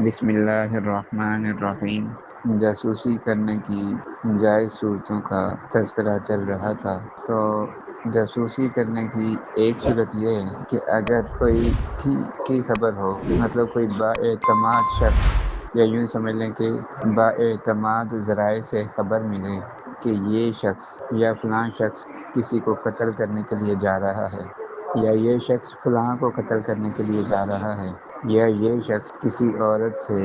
بسم اللہ الرحمن الرحیم۔ جاسوسی کرنے کی جائز صورتوں کا تذکرہ چل رہا تھا، تو جاسوسی کرنے کی ایک صورت یہ ہے کہ اگر کوئی کی خبر ہو، مطلب کوئی بااعتماد شخص، یا یوں سمجھ لیں کہ بااعتماد ذرائع سے خبر ملے کہ یہ شخص یا فلاں شخص کسی کو قتل کرنے کے لیے جا رہا ہے، یا یہ شخص فلاں کو قتل کرنے کے لیے جا رہا ہے، یا یہ شخص کسی عورت سے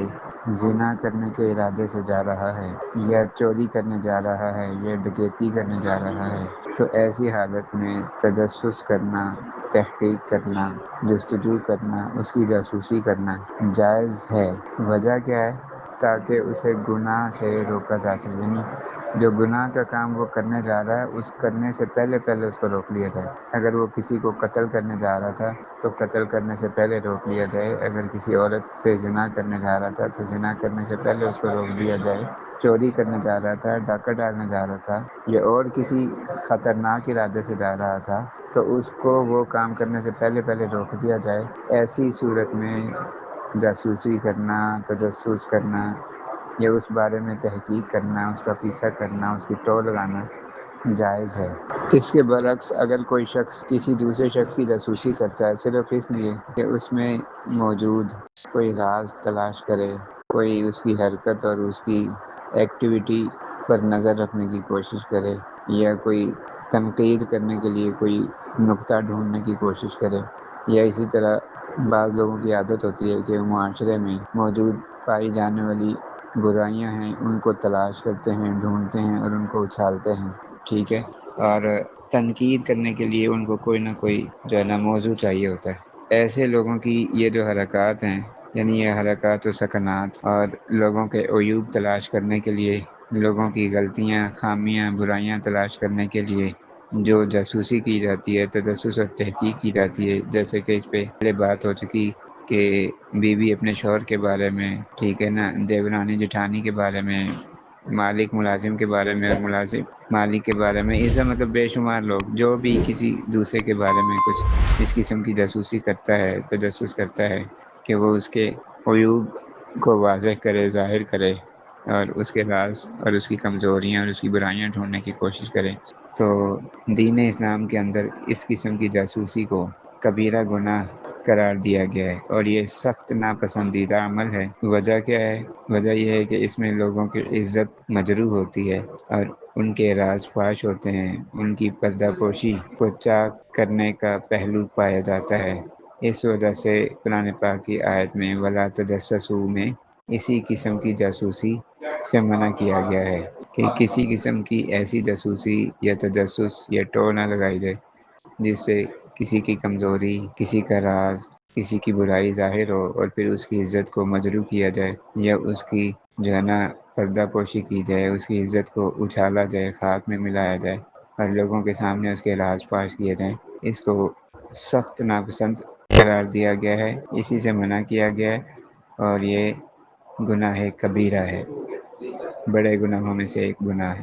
زنا کرنے کے ارادے سے جا رہا ہے، یا چوری کرنے جا رہا ہے، یا ڈکیتی کرنے جا رہا ہے، تو ایسی حالت میں تجسس کرنا، تحقیق کرنا، جستجو کرنا، اس کی جاسوسی کرنا جائز ہے۔ وجہ کیا ہے؟ تاکہ اسے گناہ سے روکا جا سکے، یعنی جو گناہ کا کام وہ کرنے جا رہا ہے اس کرنے سے پہلے اس کو روک لیا جائے۔ اگر وہ کسی کو قتل کرنے جا رہا تھا تو قتل کرنے سے پہلے روک لیا جائے، اگر کسی عورت سے زنا کرنے جا رہا تھا تو زنا کرنے سے پہلے اس کو روک دیا جائے، چوری کرنے جا رہا تھا، ڈاکہ ڈالنے جا رہا تھا، یا اور کسی خطرناک ارادے سے جا رہا تھا تو اس کو وہ کام کرنے سے پہلے روک دیا جائے۔ ایسی صورت میں جاسوسی کرنا، تجسس کرنا، یا اس بارے میں تحقیق کرنا، اس کا پیچھا کرنا، اس کی ٹو لگانا جائز ہے۔ اس کے برعکس اگر کوئی شخص کسی دوسرے شخص کی جاسوسی کرتا ہے صرف اس لیے کہ اس میں موجود کوئی راز تلاش کرے، کوئی اس کی حرکت اور اس کی ایکٹیویٹی پر نظر رکھنے کی کوشش کرے، یا کوئی تنقید کرنے کے لیے کوئی نقطہ ڈھونڈنے کی کوشش کرے، یا اسی طرح بعض لوگوں کی عادت ہوتی ہے کہ معاشرے میں موجود پائی جانے والی برائیاں ہیں ان کو تلاش کرتے ہیں، ڈھونڈتے ہیں اور ان کو اچھالتے ہیں، ٹھیک ہے، اور تنقید کرنے کے لیے ان کو کوئی نہ کوئی جو ہے نا موضوع چاہیے ہوتا ہے۔ ایسے لوگوں کی یہ جو حرکات ہیں، یعنی یہ حرکات و سکنات اور لوگوں کے عیوب تلاش کرنے کے لیے، لوگوں کی غلطیاں، خامیاں، برائیاں تلاش کرنے کے لیے جو جاسوسی کی جاتی ہے، تجسس اور تحقیق کی جاتی ہے، جیسے کہ اس پہ پہلے بات ہو چکی کہ بیوی اپنے شوہر کے بارے میں، ٹھیک ہے نا، دیورانی جٹھانی کے بارے میں، مالک ملازم کے بارے میں، اور ملازم مالک کے بارے میں، اس مطلب بے شمار لوگ جو بھی کسی دوسرے کے بارے میں کچھ اس قسم کی جاسوسی کرتا ہے، تجسس کرتا ہے کہ وہ اس کے عیوب کو واضح کرے، ظاہر کرے، اور اس کے راز اور اس کی کمزوریاں اور اس کی برائیاں ڈھونڈنے کی کوشش کرے، تو دین اسلام کے اندر اس قسم کی جاسوسی کو کبیرہ گناہ قرار دیا گیا ہے، اور یہ سخت ناپسندیدہ عمل ہے۔ وجہ کیا ہے؟ وجہ یہ ہے کہ اس میں لوگوں کی عزت مجروح ہوتی ہے، اور ان کے راز فاش ہوتے ہیں، ان کی پردہ پوشی کو چاک کرنے کا پہلو پایا جاتا ہے۔ اس وجہ سے قرآن پاک کی آیت میں وَلَا تَجَسَّسُوا میں اسی قسم کی جاسوسی سے منع کیا گیا ہے کہ کسی قسم کی ایسی جاسوسی یا تجسس یا ٹو نہ لگائی جائے جس سے کسی کی کمزوری، کسی کا راز، کسی کی برائی ظاہر ہو اور پھر اس کی عزت کو مجروح کیا جائے، یا اس کی جو ہے نا پردہ پوشی کی جائے، اس کی عزت کو اچھالا جائے، خاک میں ملایا جائے، اور لوگوں کے سامنے اس کے راز فاش کیے جائیں۔ اس کو سخت ناپسند قرار دیا گیا ہے، اسی سے منع کیا گیا ہے، اور یہ گناہ کبیرہ ہے، بڑے گناہوں میں سے ایک گناہ ہے۔